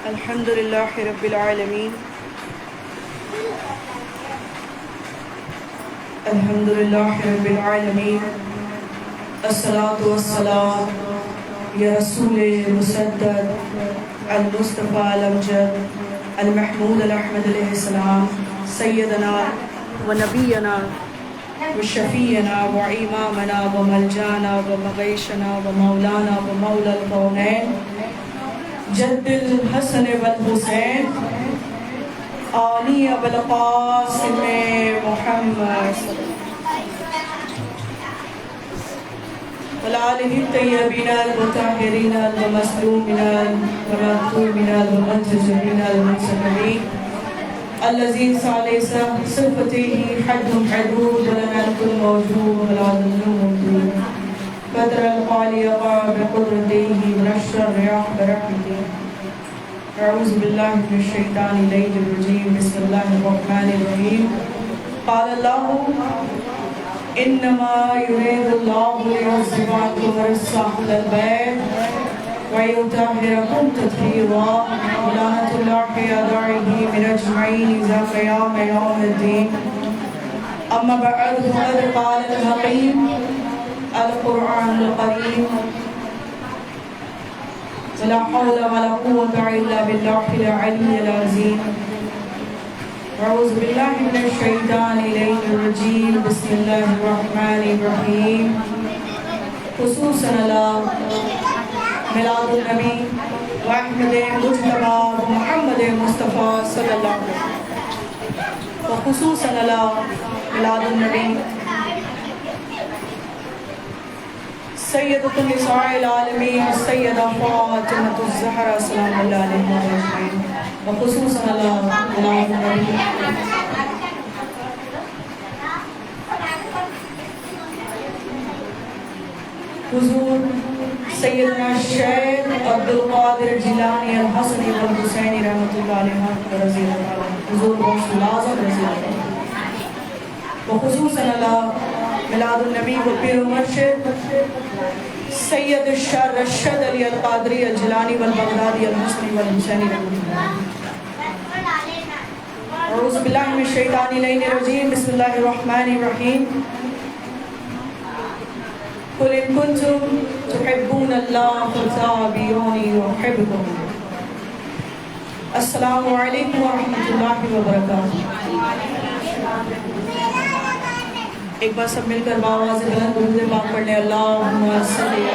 الحمد للہ رب العالمین الحمد للہ رب العالمین الصلاۃ والسلام یا رسول مسدد المصطفیٰ الامجد المحمود الاحمد علیہ السلام سیدنا و نبینا و شفیعنا و امامنا و ملجانا و مغیشنا و مولانا و مولا الکونین جد الحسن والحسین آلی ابوالقاسم محمد وآلہ الطیبین المطہرین المظلومین المظلومین المنتجبین المنصفین الذین لیس صفته حد حدود ولم يكن موجود ولا ظل موجود بدر القال يقع بقدرته نشر الرياح برحمته اعوذ باللہ من الشیطان الرجیم بسم اللہ الرحمن الرحیم قال اللہ انما يريد الله ليعذب عنكم الرجس اهل البيت ويطهركم تطهيرا ولعنة الله أعدائه من أجمعين إلى قيام يوم الدين أما بعد فقد قال الحكيم القرآن الكريم ولا حول ولا قوة إلا بالله العلي العظيم أعوذ بالله من الشيطان الرجيم بسم الله الرحمن الرحيم خصوصا میلاد النبی و احمد مجتبی و محمد مصطفیٰ صلی اللہ علیہ وسلم و خصوصاً میلاد النبی سیدۃ النساء العالمین سیدہ فاطمۃ الزہرا سلام اللہ علیہ وسلم و خصوصاً میلاد النبی حضور سیدنا شیخ عبدالقادر جیلانی الحسنی والحسینی رحمۃ اللہ علیہ رضی اللہ عنہ حضور غوث الاعظم رضی اللہ عنہ وخصوصاً میلاد النبی و پیر و مرشد سید الشر رشد علی القادری الجیلانی والبغدادی الحسنی والحسینی رحمۃ اللہ اعوذ باللہ من الشیطان الرجیم بسم اللہ الرحمن الرحیم قل ان کنتم تحبون اللہ فاتبعونی یحببکم السلام علیکم ورحمۃ اللہ وبرکاتہ۔ ایک بار سب مل کر باواز بلند درود پاک پڑھ لیں اللہم صلی علی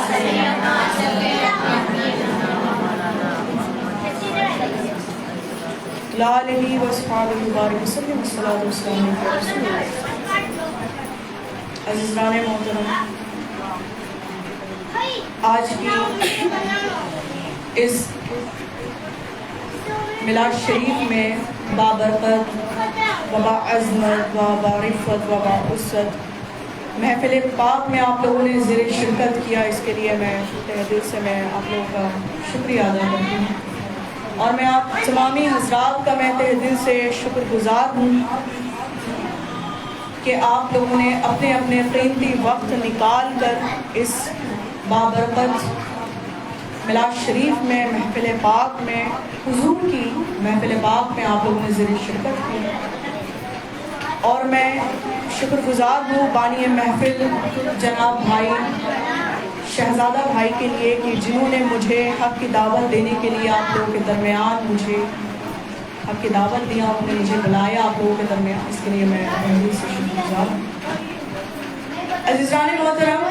سیدنا آلہ و اصحابہ مبارک وسلم والصلاۃ والسلام علی رسول اللہ۔ عزیزان محترم، آج کی اس میلاد شریف میں بابرکت و باعظمت و بعرفت و باعزت محفل پاک میں آپ لوگوں نے زیر شرکت کیا، اس کے لیے میں تہ دل سے میں آپ لوگوں کا شکریہ ادا کرتی ہوں، اور میں آپ تمامی حضرات کا میں تہ دل سے شکر گزار ہوں کہ آپ لوگوں نے اپنے اپنے قیمتی وقت نکال کر اس بابرکت میلاد شریف میں محفل پاک میں حضور کی محفل پاک میں آپ لوگوں نے زیر شرکت کی، اور میں شکر گزار ہوں بانی محفل جناب بھائی شہزادہ بھائی کے لیے کہ جنہوں نے مجھے حق کی دعوت دینے کے لیے آپ لوگوں کے درمیان مجھے حق کی دعوت دیا، انہوں نے مجھے بلایا آپ لوگوں کے درمیان، اس کے لیے میں دل سے شکر گزار ہوں۔ عزیزان محترم،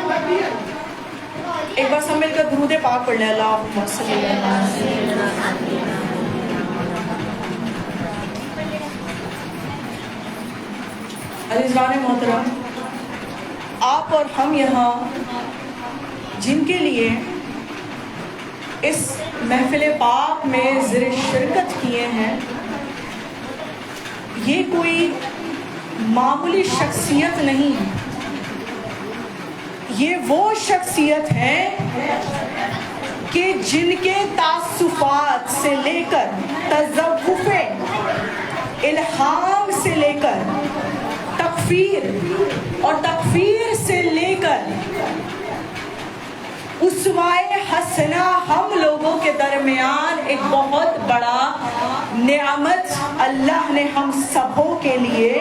ایک بار سب مل کر درود پاک پڑھ لیں اللہم صلی علی سیدنا۔ عزیزان محترم، آپ اور ہم یہاں جن کے لیے اس محفل پاک میں زیر شرکت کیے ہیں، یہ کوئی معمولی شخصیت نہیں، یہ وہ شخصیت ہے کہ جن کے تعصفات سے لے کر تزوف الہام سے لے کر تکفیر اور تکفیر سے لے کر اسوائے حسنہ ہم لوگوں کے درمیان ایک بہت بڑا نعمت اللہ نے ہم سبوں کے لیے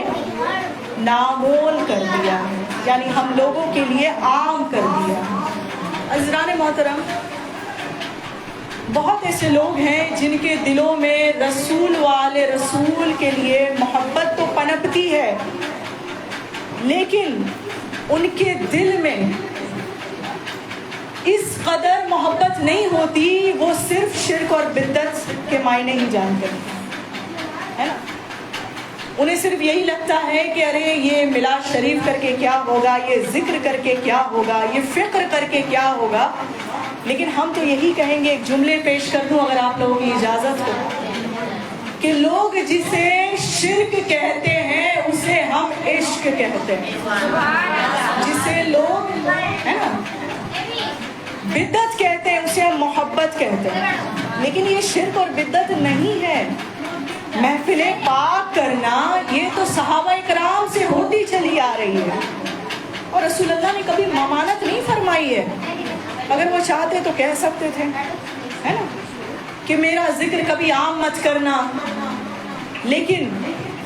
نامول کر دیا ہے، یعنی ہم لوگوں کے لیے عام کر دیا ہے۔ عزیزان محترم، بہت ایسے لوگ ہیں جن کے دلوں میں رسول والے رسول کے لیے محبت تو پنپتی ہے، لیکن ان کے دل میں اس قدر محبت نہیں ہوتی، وہ صرف شرک اور بدعت کے معنی ہی جانتے ہیں، ہے نا؟ انہیں صرف یہی لگتا ہے کہ ارے یہ میلاد شریف کر کے کیا ہوگا، یہ ذکر کر کے کیا ہوگا، یہ فکر کر کے کیا ہوگا۔ لیکن ہم تو یہی کہیں گے، ایک جملے پیش کر دوں اگر آپ لوگوں کی اجازت ہو، کہ لوگ جسے شرک کہتے ہیں اسے ہم عشق کہتے ہیں، جسے لوگ ہے نا بدعت کہتے ہیں اسے ہم محبت کہتے ہیں، لیکن یہ شرک اور بدعت نہیں ہے۔ محفل پاک کرنا یہ تو صحابہ کرام سے ہوتی چلی آ رہی ہے، اور رسول اللہ نے کبھی ممانعت نہیں فرمائی ہے۔ اگر وہ چاہتے تو کہہ سکتے تھے، ہے نا، کہ میرا ذکر کبھی عام مت کرنا، لیکن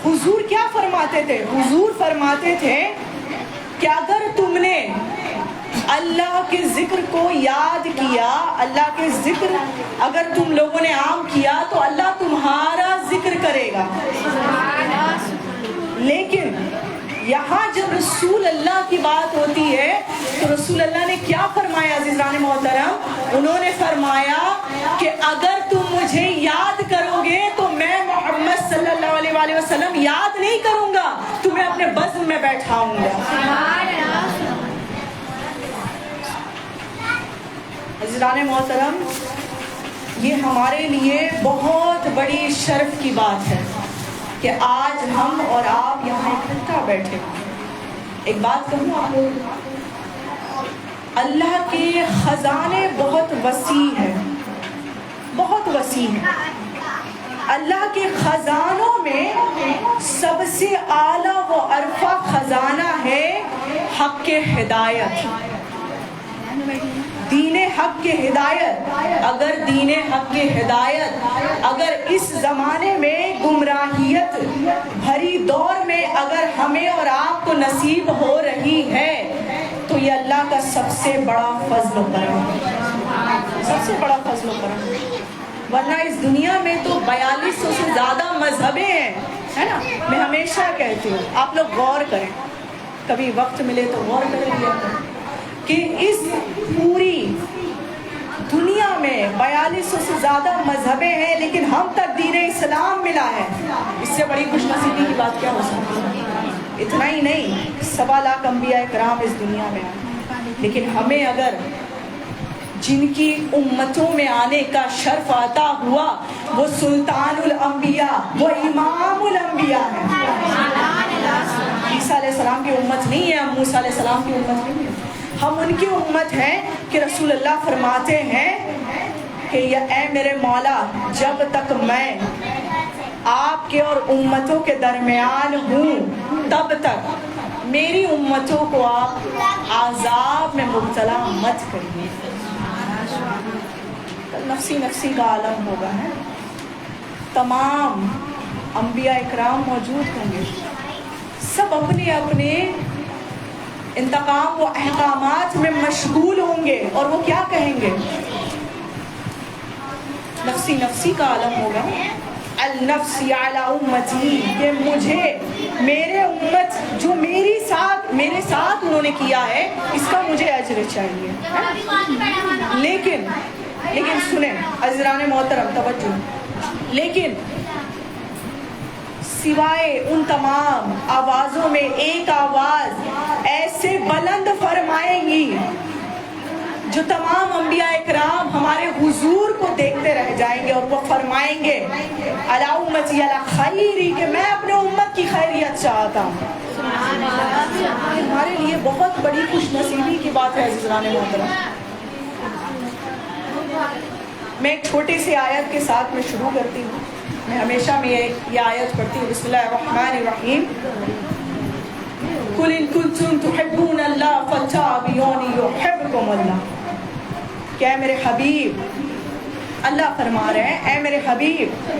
حضور کیا فرماتے تھے؟ حضور فرماتے تھے کہ اگر تم نے اللہ کے ذکر کو یاد کیا، اللہ کے ذکر اگر تم لوگوں نے عام کیا تو اللہ تمہارا ذکر کرے گا۔ لیکن یہاں جب رسول اللہ کی بات ہوتی ہے تو رسول اللہ نے کیا فرمایا عزیزان محترم؟ انہوں نے فرمایا کہ اگر تم مجھے یاد کرو گے تو میں محمد صلی اللہ علیہ وآلہ وسلم یاد نہیں کروں گا، تمہیں اپنے بزم میں بیٹھاؤں گا۔ عزیزان محترم، یہ ہمارے لیے بہت بڑی شرف کی بات ہے کہ آج ہم اور آپ یہاں اکٹھا بیٹھے۔ ایک بات کہوں آپ لوگ، اللہ کے خزانے بہت وسیع ہیں، بہت وسیع ہیں۔ اللہ کے خزانوں میں سب سے اعلیٰ و ارفع خزانہ ہے حق کے ہدایت، دین حق کے ہدایت۔ اگر دین حق کے ہدایت اگر اس زمانے میں گمراہیت بھری دور میں اگر ہمیں اور آپ کو نصیب ہو رہی ہے تو یہ اللہ کا سب سے بڑا فضل و کرم ہے، سب سے بڑا فضل و کرم ہے۔ ورنہ اس دنیا میں تو 4200 سے زیادہ مذہبیں ہیں، ہے نا۔ میں ہمیشہ کہتی ہوں آپ لوگ غور کریں، کبھی وقت ملے تو غور کر لیا کریں کہ اس پوری دنیا میں 4200 سے زیادہ مذہبیں ہیں، لیکن ہم تک دین اسلام ملا ہے۔ اس سے بڑی خوش نصیبی کی بات کیا ہو سکتی ہے؟ اتنا ہی نہیں، 1.25 لاکھ انبیاء کرام اس دنیا میں ہیں، لیکن ہمیں اگر جن کی امتوں میں آنے کا شرف عطا ہوا وہ سلطان الانبیاء، وہ امام الانبیاء ہیں۔ عیسیٰ علیہ السلام کی امت نہیں ہے، ہم موسیٰ علیہ السلام کی امت نہیں ہے، ہم ان کی امت ہیں کہ رسول اللہ فرماتے ہیں کہ اے میرے مولا، جب تک میں آپ کے اور امتوں کے درمیان ہوں تب تک میری امتوں کو آپ عذاب میں مبتلا مت کریے۔ نفسی نفسی کا عالم ہوگا، ہے، تمام انبیاء اکرام موجود ہوں گے، سب اپنے اپنے انتقام و احکامات میں مشغول ہوں گے، اور وہ کیا کہیں گے؟ نفسی نفسی کا عالم ہوگا، النفسی علی امتی، کہ مجھے میرے امت جو میرے ساتھ انہوں نے کیا ہے اس کا مجھے اجر چاہیے۔ لیکن سنیں عزیزان محترم، توجہ، لیکن سوائے ان تمام آوازوں میں ایک آواز ایسے بلند فرمائیں گی جو تمام انبیاء اکرام ہمارے حضور کو دیکھتے رہ جائیں گے، اور وہ فرمائیں گے علی امتی علی خیری، کہ میں اپنے امت کی خیریت چاہتا ہوں۔ ہمارے لیے بہت بڑی خوش نصیبی کی بات ہے عزیزان محترم۔ میں ایک چھوٹی سی آیت کے ساتھ میں شروع کرتی ہوں، میں ہمیشہ یہ آیت پڑھتی ہوں، بسم اللہ الرحمن الرحیم، قُلْ إِن كُنتُمْ تُحِبُّونَ اللَّهَ فَاتَّبِعُونِي يُحْبِبْكُمُ اللَّهُ، کہ اے میرے حبیب اللہ فرما رہے ہیں اے میرے حبیب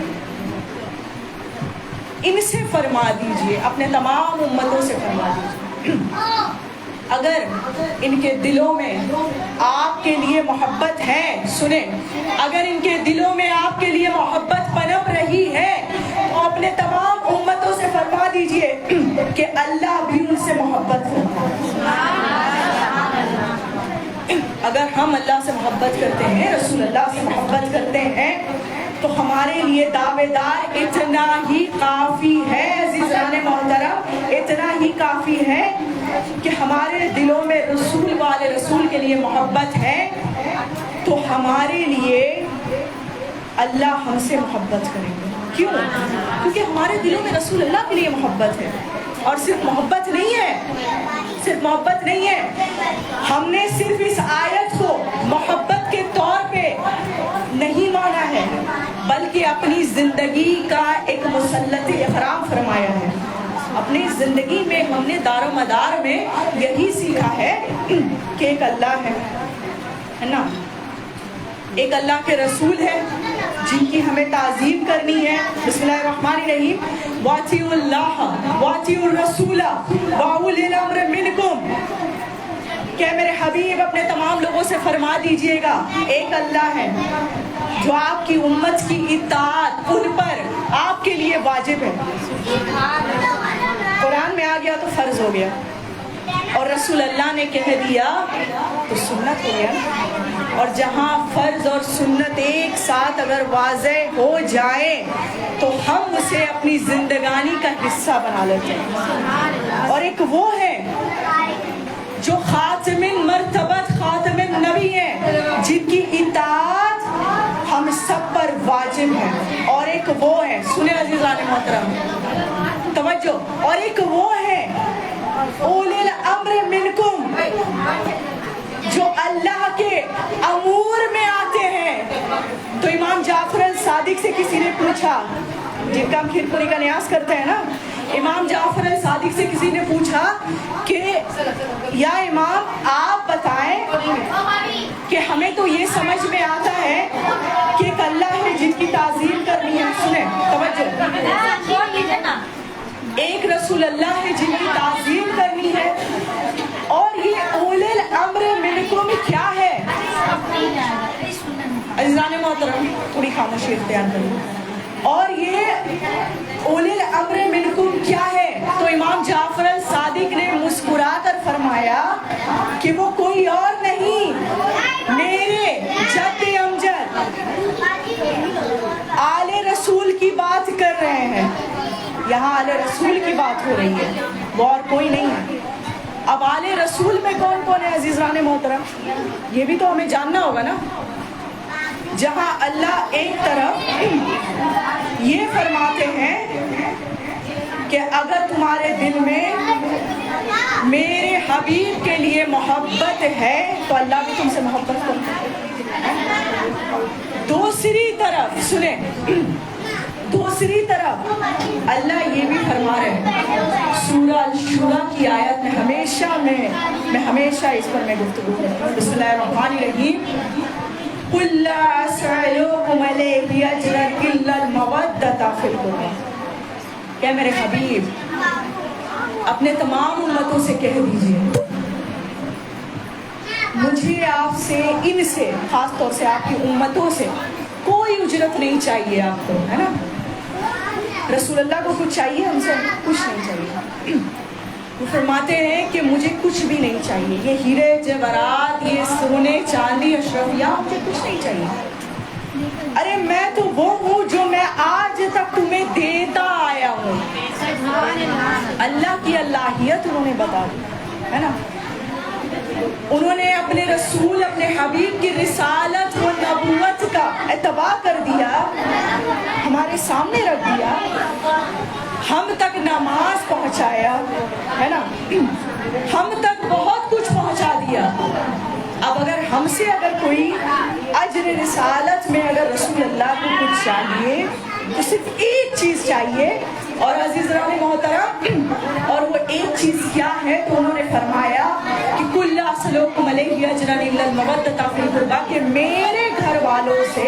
ان سے فرما دیجئے، اپنے تمام امتوں سے فرما دیجئے اگر ان کے دلوں میں آپ کے لیے محبت ہے، سنیں، اگر ان کے دلوں میں آپ کے لیے محبت پنپ رہی ہے تو اپنے تمام امتوں سے فرما دیجئے کہ اللہ بھی ان سے محبت کرتا ہے۔ اگر ہم اللہ سے محبت کرتے ہیں، رسول اللہ سے محبت کرتے ہیں، تو ہمارے لیے دعوے دار اتنا ہی کافی ہے عزیزان محترم، اتنا ہی کافی ہے کہ ہمارے دلوں میں رسول والے رسول کے لیے محبت ہے تو ہمارے لیے اللہ ہم سے محبت کریں گے۔ کیوں؟ کیونکہ ہمارے دلوں میں رسول اللہ کے لیے محبت ہے، اور صرف محبت نہیں ہے، صرف محبت نہیں ہے، ہم نے صرف اس آیت کو محبت کے طور پہ نہیں مانا ہے بلکہ اپنی زندگی کا ایک مسلط احرام فرمایا ہے۔ اپنی زندگی میں ہم نے دار و مدار میں یہی سیکھا ہے کہ ایک اللہ ہے نا، ایک اللہ کے رسول ہے جن کی ہمیں تعظیم کرنی ہے۔ بسم اللہ الرحمن الرحیم، وَأَطِیعُوا اللَّهَ وَأَطِیعُوا الرَّسُولَ وَأُولِي الْأَمْرِ مِنْکُمْ، کہ میرے حبیب اپنے تمام لوگوں سے فرما دیجئے گا ایک اللہ ہے جو آپ کی امت کی اطاعت ان پر آپ کے لیے واجب ہے۔ قرآن میں آ گیا تو فرض ہو گیا، اور رسول اللہ نے کہہ دیا تو سنت ہو گیا۔ اور جہاں فرض اور سنت ایک ساتھ اگر واضح ہو جائے تو ہم اسے اپنی زندگانی کا حصہ بنا لیتے ہیں۔ اور ایک وہ ہے جو خاتم مرتبت خاتم النبی ہے جن کی اطاعت ہم سب پر واجب ہے، اور ایک وہ ہے، سنیں عزیزان محترم توجہ، اور ایک وہ ہے اولی الامر منکم جو اللہ کے امور میں آتے ہیں۔ تو امام جعفر الصادق سے کسی نے پوچھا، جن کا ہم کھیر پوری کا نیاز کرتے ہیں نا، امام جعفر الصادق سے کسی نے پوچھا کہ یا امام آپ بتائیں کہ ہمیں تو یہ سمجھ میں آتا ہے کہ ایک اللہ ہے جن کی تعظیم کرنی ہے، سنیں توجہ، ایک رسول اللہ ہے جن کی تعظیم کرنی ہے، اور یہ اولی الامر منکم کیا ہے؟ عزیزان محترم تھوڑی خاموشی اختیار کریں، اور یہ اولی الامر منکم کیا ہے؟ تو امام جعفر الصادق نے مسکرا کر فرمایا کہ وہ کوئی اور نہیں، میرے جد امجد آل رسول کی بات کر رہے ہیں۔ یہاں آل رسول کی بات ہو رہی ہے، وہ اور کوئی نہیں ہے۔ اب آل رسول میں کون کون ہے عزیزان محترم؟ یہ بھی تو ہمیں جاننا ہوگا نا۔ جہاں اللہ ایک طرف یہ فرماتے ہیں کہ اگر تمہارے دل میں میرے حبیب کے لیے محبت ہے تو اللہ بھی تم سے محبت کرتا ہے۔ دوسری طرف سنیں، دوسری طرف اللہ یہ بھی فرما رہے ہیں سورہ الشورى کی آیت میں، میں ہمیشہ اس پر میں گفتگو کرتا ہوں۔ بسم اللہ الرحمن الرحیم، قُلْ لَا أَسْأَلُكُمْ عَلَيْهِ أَجْرًا إِلَّا الْمَوَدَّةَ فِي الْقُرْبَى، کہ میرے حبیب اپنے تمام امتوں سے کہہ دیجئے مجھے آپ سے، ان سے، خاص طور سے آپ کی امتوں سے کوئی اجرت نہیں چاہیے آپ کو، ہے نا۔ رسول اللہ کو کچھ چاہیے، ہم سے کچھ نہیں چاہیے۔ وہ فرماتے ہیں کہ مجھے کچھ بھی نہیں چاہیے، یہ ہیرے جواہرات، یہ سونے چاندی اشرفیہ مجھے کچھ نہیں چاہیے۔ ارے میں تو وہ ہوں جو میں آج تک تمہیں دیتا آیا ہوں۔ اللہ کی اللہیت انہوں نے بتا دی، ہے نا۔ انہوں نے اپنے رسول، اپنے حبیب کی رسالت و نبوت کا اتباع کر دیا، ہمارے سامنے رکھ دیا، ہم تک نماز پہنچایا، ہے نا، ہم تک بہت کچھ پہنچا دیا۔ اب اگر ہم سے اگر کوئی اجر رسالت میں اگر رسول اللہ کو کچھ چاہیے تو صرف ایک چیز چاہیے، اور عزیزان محترم، اور وہ ایک چیز کیا ہے؟ تو انہوں نے فرمایا کہ قُلْ لَا أَسْأَلُكُمْ عَلَيْهِ أَجْرًا إِلَّا الْمَوَدَّةَ فِي الْقُرْبَى، کہ میرے گھر والوں سے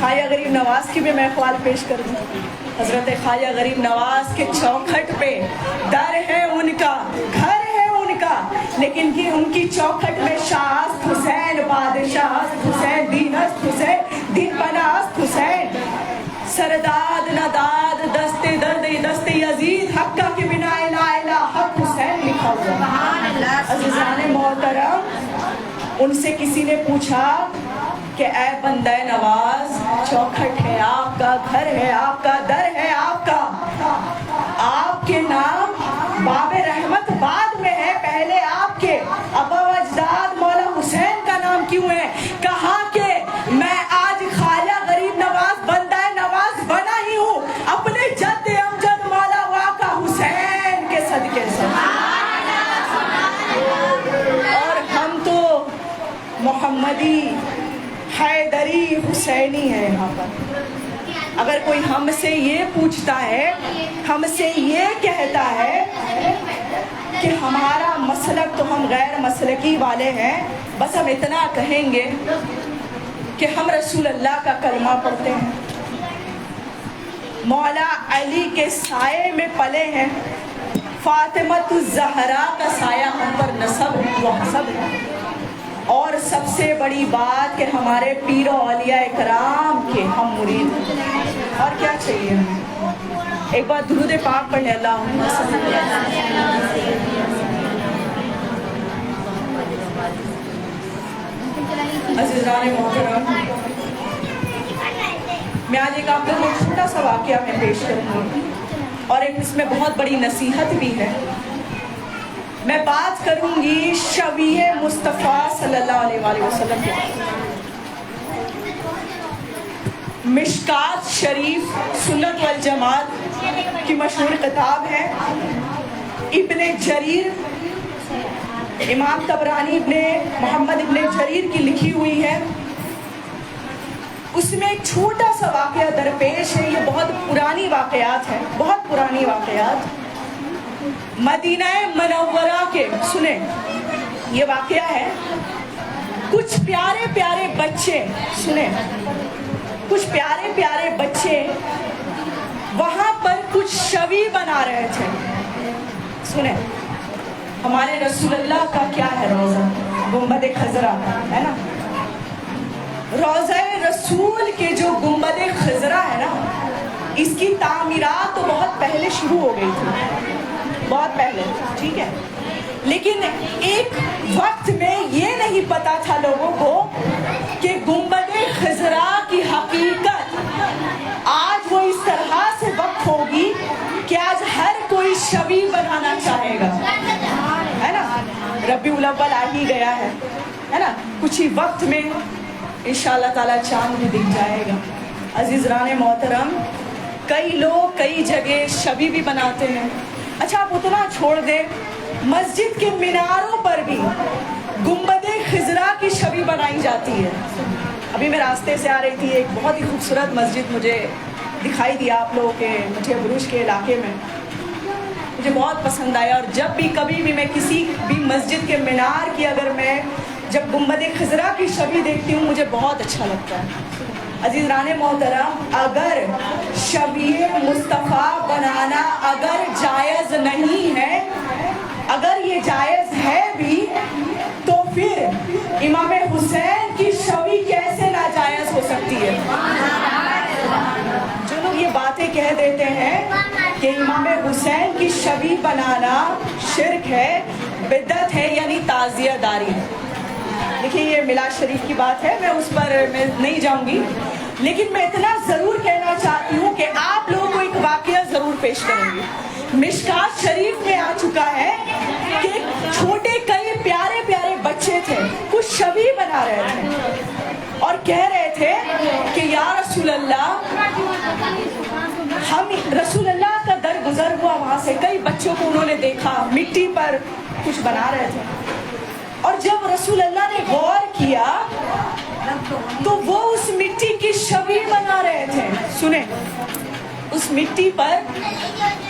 خواجہ غریب نواز کی بھی میں اقوال پیش کر دوں. حضرت خواجہ غریب نواز کے چوکھٹ پہ در ہے ان کا، گھر ہے ان کا، لیکن کہ ان کی چوکھٹ میں شاہست حسین، بادشاہست حسین، دینست حسین، دین پناست حسین، سرداد نداد دست درد دست یزید، حقہ کے بنا الہ الہ حق حسین لکھا ہوا. عزیزان محترم، ان سے کسی نے پوچھا کہ اے بندہ نواز، چوکھٹ ہے آپ کا، گھر ہے آپ کا، در ہے آپ کا، آپ کے نام باب رحمت بعد میں ہے، پہلے آپ کے ابا و اجداد مولا حسین کا نام کیوں ہے؟ کہا کہ میں آج خواجہ غریب نواز بندہ نواز بنا ہی ہوں اپنے جد امجد مولا واقع حسین کے صدقے سے. اور ہم تو محمدی حیدری حسینی ہے. یہاں پر اگر کوئی ہم سے یہ پوچھتا ہے، ہم سے یہ کہتا ہے کہ ہمارا مسلک تو ہم غیر مسلکی والے ہیں، بس ہم اتنا کہیں گے کہ ہم رسول اللہ کا کلمہ پڑھتے ہیں، مولا علی کے سائے میں پلے ہیں، فاطمۃ الزہرا کا سایہ ہم پر نصب و حسب ہے، اور سب سے بڑی بات کہ ہمارے پیر و اولیاء اکرام کے ہم مرید ہیں. اور کیا چاہیے ہمیں؟ ایک بار درود پاک پڑھ لیں. اللہم صلی اللہ علیہ وسلم. عزیزان محترم، میں آج ایک آپ کو چھوٹا سا واقعہ میں پیش کروں گی، اور ایک اس میں بہت بڑی نصیحت بھی ہے. میں بات کروں گی شبیہ مصطفیٰ صلی اللہ علیہ وآلہ وسلم کے. مشکات شریف سنت والجماعت کی مشہور کتاب ہے. ابن جریر، امام طبرانی ابن محمد ابن جریر کی لکھی ہوئی ہے. اس میں ایک چھوٹا سا واقعہ درپیش ہے. یہ بہت پرانی واقعات ہیں، بہت پرانی واقعات. مدینہ منورہ کے سنیں، یہ واقعہ ہے. کچھ پیارے پیارے بچے، سنیں، کچھ پیارے پیارے بچے وہاں پر کچھ شوی بنا رہے تھے. سنیں، ہمارے رسول اللہ کا کیا ہے روزہ؟ گنبد خضرا ہے نا. روزہ رسول کے جو گنبد خضرا ہے نا، اس کی تعمیرات تو بہت پہلے شروع ہو گئی تھی، بہت پہلے، ٹھیک ہے. لیکن ایک وقت میں یہ نہیں پتا تھا لوگوں کو کہ گنبد خضرا کی حقیقت آج وہ اس طرح سے وقت ہوگی کہ آج ہر کوئی شبیہ بنانا چاہے گا، ہے نا. ربیع الاول آ ہی گیا ہے نا. کچھ ہی وقت میں انشاءاللہ تعالیٰ چاند بھی دکھ جائے گا. عزیزان محترم، کئی لوگ کئی جگہ شبیہ بھی بناتے ہیں. اچھا آپ اتنا چھوڑ دیں، مسجد کے میناروں پر بھی گنبد خضرا کی شبیہ بنائی جاتی ہے. ابھی میں راستے سے آ رہی تھی، ایک بہت ہی خوبصورت مسجد مجھے دکھائی دیا آپ لوگوں کے مٹھیا بروج کے علاقے میں. مجھے بہت پسند آیا، اور جب بھی کبھی بھی میں کسی بھی مسجد کے مینار کی اگر میں جب گنبد خضرا کی شبیہ دیکھتی ہوں مجھے بہت اچھا لگتا ہے. عزیزان محترم، اگر شبیہ مصطفیٰ بنانا اگر جائز نہیں ہے، اگر یہ جائز ہے بھی، تو پھر امام حسین کی شبیہ کیسے ناجائز ہو سکتی ہے؟ جو لوگ یہ باتیں کہہ دیتے ہیں کہ امام حسین کی شبیہ بنانا شرک ہے، بدعت ہے، یعنی تعزیہ داری ہے. دیکھیے یہ میلاد شریف کی بات ہے، میں اس پر میں نہیں جاؤں گی، لیکن میں اتنا ضرور کہنا چاہتی ہوں کہ آپ لوگوں کو ایک واقعہ ضرور پیش کریں گے. مشکات شریف میں آ چکا ہے کہ چھوٹے کئی پیارے پیارے بچے تھے، کچھ شبیہ بنا رہے تھے اور کہہ رہے تھے کہ یا رسول اللہ، ہم رسول اللہ کا در گزر ہوا وہاں سے، کئی بچوں کو انہوں نے دیکھا مٹی پر کچھ بنا رہے تھے، اور جب رسول اللہ نے غور کیا تو وہ اس مٹی کی شبیہ بنا رہے تھے. سنیں، اس مٹی پر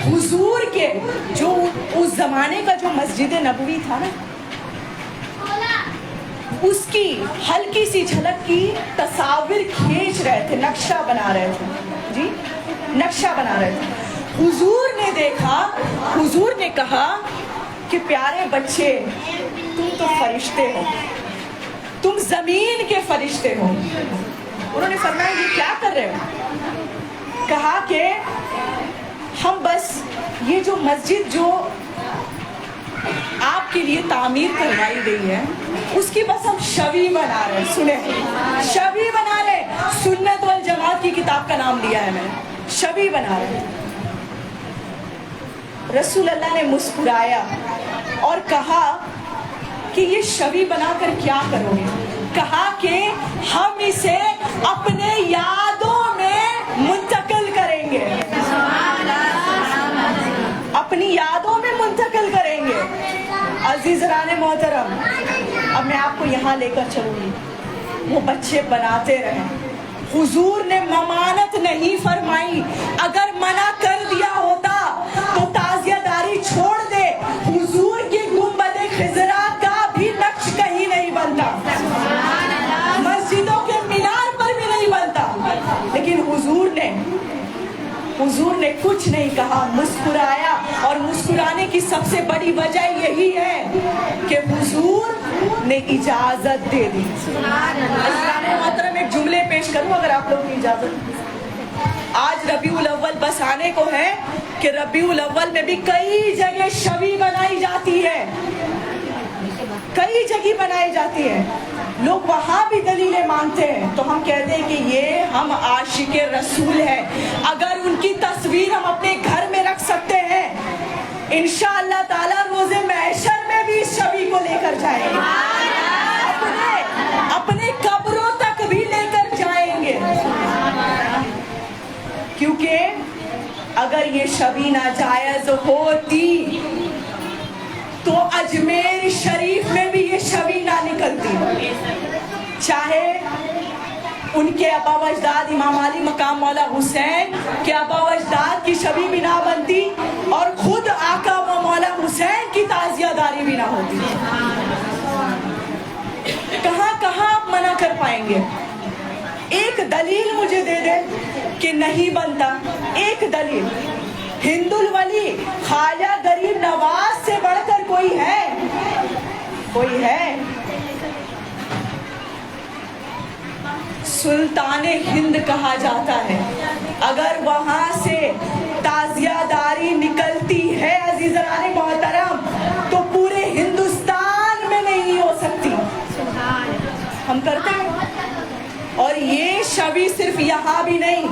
حضور کے جو اس زمانے کا جو مسجد نبوی تھا نا، اس کی ہلکی سی جھلک کی تصاویر کھینچ رہے تھے، نقشہ بنا رہے تھے، جی نقشہ بنا رہے تھے۔ حضور نے دیکھا، حضور نے کہا کہ پیارے بچے تم تو فرشتے ہو، تم زمین کے فرشتے ہو۔ انہوں نے فرمایا یہ کیا کر رہے ہو؟ کہا کہ ہم بس یہ جو مسجد جو آپ کے لیے تعمیر کروائی گئی ہے اس کی بس ہم شوی بنا رہے ہیں۔ سنیں، شوی بنا رہے، سنت والجماعت کی کتاب کا نام دیا ہے میں نے، شوی بنا رہے۔ رسول اللہ نے مسکرایا اور کہا کہ یہ شوی بنا کر کیا کرو گے؟ کہا کہ ہم اسے اپنے یادوں میں منتقل کریں گے، اپنی یادوں میں منتقل کریں گے۔ عزیزان محترم، اب میں آپ کو یہاں لے کر چلوں گی۔ وہ بچے بناتے رہے، حضور نے ممانت نہیں فرمائی، اگر منع کر دیا ہوتا تو تعزیہ داری چھوڑ دے، حضور کی گنبد خضرا کا بھی نقش کہیں نہیں بنتا، مسجدوں کے مینار پر بھی نہیں بنتا، لیکن حضور نے کچھ نہیں کہا، مسکرایا۔ اور مسکرانے کی سب سے بڑی وجہ یہی ہے کہ حضور نے اجازت دے دی۔ محترم ایک جملے پیش کروں اگر آپ لوگ کی اجازت۔ آج ربیع الاول بس آنے کو ہے کہ ربیع الاول میں بھی کئی جگہ شوی بنائی جاتی ہے، کئی جگہ بنائی جاتی ہے، لوگ وہاں بھی دلیلیں مانگتے ہیں، تو ہم کہتے ہیں کہ یہ ہم عاشق رسول ہیں۔ اگر ان کی تصویر ہم اپنے گھر میں رکھ سکتے ہیں، انشاءاللہ تعالی روز محشر میں بھی اس شوی کو لے کر جائیں گے، اپنے قبروں تک بھی لے کر جائیں گے، کیونکہ اگر یہ شوی ناجائز ہوتی تو اجمیر شریف میں بھی یہ شوی نہ نکلتی، چاہے ان کے آبا و اجداد امام علی مقام مولا حسین کے آبا و اجداد کی شوی بھی نہ بنتی اور خود آقا و مولا حسین کی تعزیہ داری بھی نہ ہوتی۔ کہاں کہاں آپ منع کر پائیں گے؟ ایک دلیل مجھے دے دے کہ نہیں بنتا، ایک دلیل۔ ہند الولی خواجہ غریب نواز سے بڑھ کر کوئی ہے؟ کوئی ہے؟ سلطان ہند کہا جاتا ہے، اگر وہاں سے تعزیہ داری نکلتی ہے عزیزان محترم تو پورے ہندوستان میں نہیں ہو سکتی۔ ہم کرتے ہیں، اور یہ شوی صرف یہاں بھی نہیں،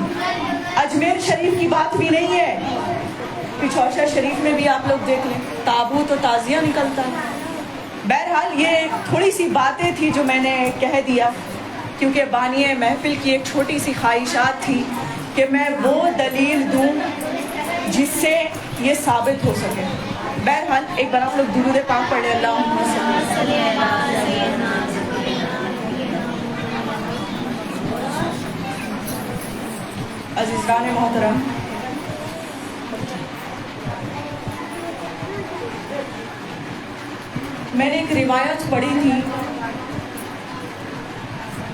اجمیر شریف کی بات بھی نہیں ہے، پچھوشا شریف میں بھی آپ لوگ دیکھ لیں، تابوت و تعزیہ نکلتا ہے۔ بہرحال یہ تھوڑی سی باتیں تھی جو میں نے کہہ دیا، کیونکہ بانی محفل کی ایک چھوٹی سی خواہشات تھی کہ میں وہ دلیل دوں جس سے یہ ثابت ہو سکے۔ بہرحال ایک بار آپ لوگ درود پاک پڑھیں، اللہم صلی عزیزان محترم، میں نے ایک روایت پڑھی تھی،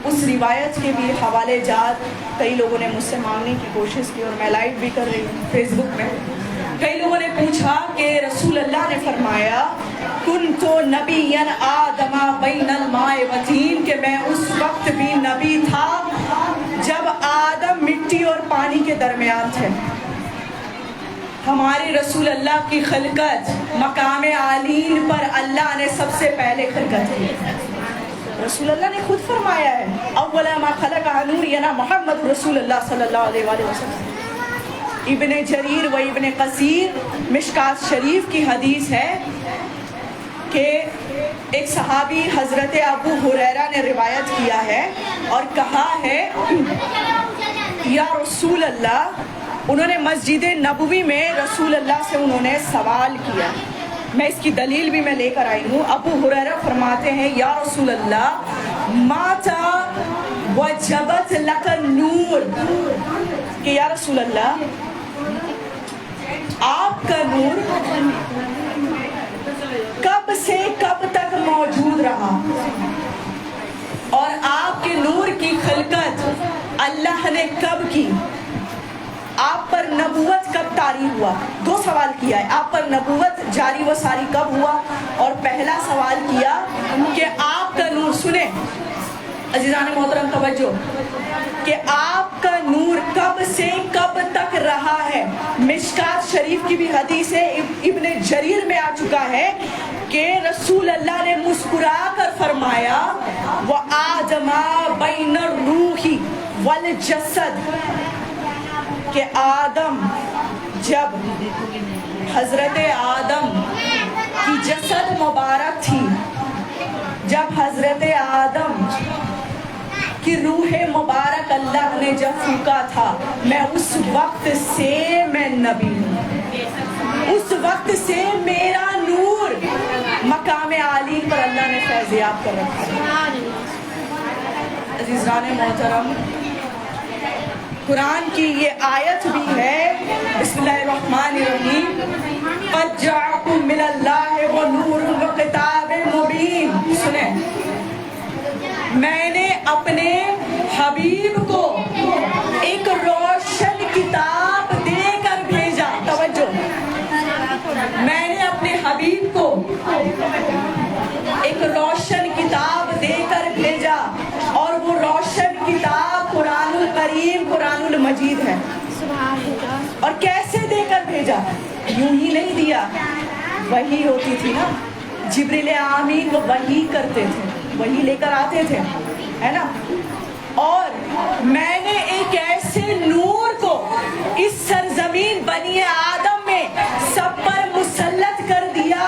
اس روایت کے بھی حوالے جات کئی لوگوں نے مجھ سے مانگنے کی کوشش کی اور میں لائیو بھی کر رہی ہوں فیس بک میں۔ کئی لوگوں نے پوچھا کہ رسول اللہ نے فرمایا کنتو نبیا آدم بین الماء والطین، کہ میں اس وقت بھی نبی تھا جب آدم مٹی اور پانی کے درمیان تھے۔ ہمارے رسول اللہ کی خلقت مقام عالین پر اللہ نے سب سے پہلے خلقت کی۔ رسول اللہ نے خود فرمایا ہے اول ما خلق نورنا محمد رسول اللہ صلی اللہ علیہ وآلہ وسلم۔ ابن جریر و ابن قصیر مشکات شریف کی حدیث ہے کہ ایک صحابی حضرت ابو ہریرہ نے روایت کیا ہے اور کہا ہے یا رسول اللہ، انہوں نے مسجد نبوی میں رسول اللہ سے انہوں نے سوال کیا، میں اس کی دلیل بھی میں لے کر آئی ہوں۔ ابو ہریرہ فرماتے ہیں یا رسول اللہ ماتا وجبت لک النور، کہ یا رسول اللہ آپ کا نور کب سے کب تک موجود رہا؟ اور آپ کے نور کی خلقت اللہ نے کب کی؟ آپ پر نبوت کب طاری ہوا؟ دو سوال کیا ہے، آپ پر نبوت جاری و ساری کب ہوا، اور پہلا سوال کیا کہ آپ کا نور، سنیں عزیزان محترم توجہ، کہ آپ کا نور کب سے کب تک رہا ہے۔ مشکات شریف کی بھی حدیث ہے، ابن جریر میں آ چکا ہے کہ رسول اللہ نے مسکرا کر فرمایا وَآدَمَ بَيْنَ الرُّوحِ وَالْجَسَدِ، کہ آدم، جب حضرت آدم کی جسد مبارک تھی، جب حضرت آدم کی روح مبارک اللہ نے جب پھونکا تھا، میں اس وقت سے میں نبی ہوں، اس وقت سے میرا نور مقام عالی پر اللہ نے فیضیاب کر رکھا ہے۔ عزیزان محترم، قرآن کی یہ آیت بھی ہے، بسم اللہ الرحمن الرحیم، قَدْ جَاءَكُم مِّنَ اللَّهِ وَنُورٌ وَكِتَابٌ مُّبِينٌ۔ سنیں، میں نے اپنے حبیب کو ایک روشن کتاب دے کر بھیجا، توجہ، میں نے اپنے حبیب کو ایک روشن کتاب دے کر بھیجا، اور وہ روشن کتاب قرآن الکریم، قرآن المجید ہے۔ اور کیسے دے کر بھیجا؟ یوں ہی نہیں دیا، وحی ہوتی تھی نا، جبریل آمین وہ وحی کرتے تھے، وہی لے کر آتے تھے، ہے نا۔ اور میں نے ایک ایسے نور کو اس سرزمین بنی آدم میں سب پر مسلط کر دیا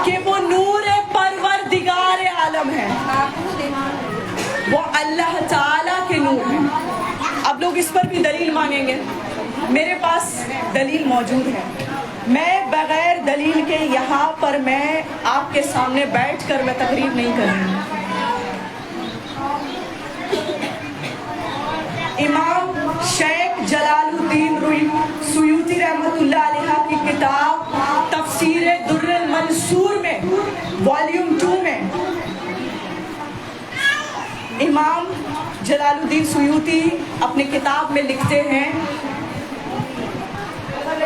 کہ وہ نور پروردگار عالم ہے، وہ اللہ تعالیٰ کے نور ہے۔ اب لوگ اس پر بھی دلیل مانگیں گے، میرے پاس دلیل موجود ہے، میں بغیر دلیل کے یہاں پر میں آپ کے سامنے بیٹھ کر میں تقریر نہیں کر رہی ہوں۔ امام شیخ جلال الدین سیوطی رحمۃ اللہ علیہ کی کتاب تفسیر در المنصور میں والیوم 2 میں امام جلال الدین سیوطی اپنی کتاب میں لکھتے ہیں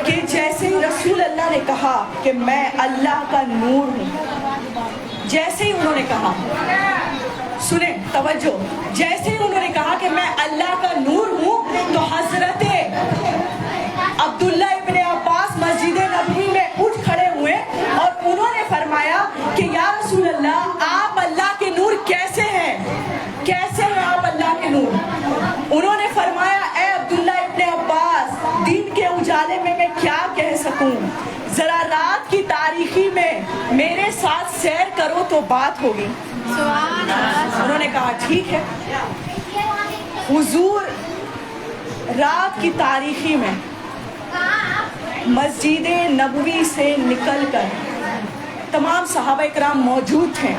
کہ جیسے ہی رسول اللہ نے کہا کہ میں اللہ کا نور ہوں، جیسے ہی انہوں نے کہا، سنیں توجہ، جیسے ہی انہوں نے کہا کہ میں اللہ کا نور ہوں، تو حضرت عبداللہ ابن عباس مسجد نبوی میں اٹھ کھڑے ہوئے اور انہوں نے فرمایا کہ یا رسول اللہ، آپ اللہ کے نور کیسے ہیں، کیسے ہیں آپ اللہ کے نور؟ انہوں نے فرمایا اے عبداللہ ابن عباس، دین کے اجالے میں کیا کہہ سکوں، ذرا رات کی تاریکی میں میرے ساتھ سیر کرو تو بات ہوگی۔ انہوں نے کہا ٹھیک ہے۔ حضور رات کی تاریکی میں مسجد نبوی سے نکل کر، تمام صحابہ اکرام موجود تھے،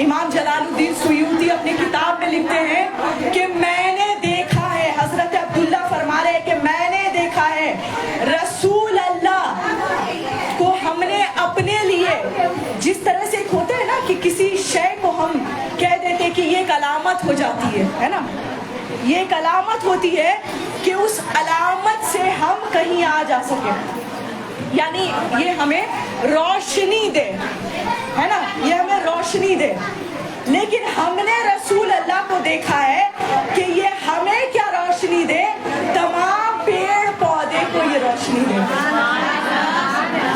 امام جلال الدین سیوطی اپنی کتاب میں لکھتے ہیں کہ میں نے دیکھا ہے، حضرت عبداللہ فرما رہے کہ میں نے دیکھا ہے رسول اللہ کو ہم نے اپنے لیے، جس طرح سے ایک ہوتا ہے نا کہ کسی شے کو ہم کہہ دیتے کہ یہ ایک علامت ہو جاتی ہے نا، یہ ایک علامت ہوتی ہے کہ اس علامت سے ہم کہیں آ جا سکیں، یعنی یہ ہمیں روشنی دے، ہے نا، یہ ہمیں روشنی دے۔ لیکن ہم نے رسول اللہ کو دیکھا ہے کہ یہ ہمیں کیا روشنی دے، تمام پیڑ پودے کو یہ روشنی دے،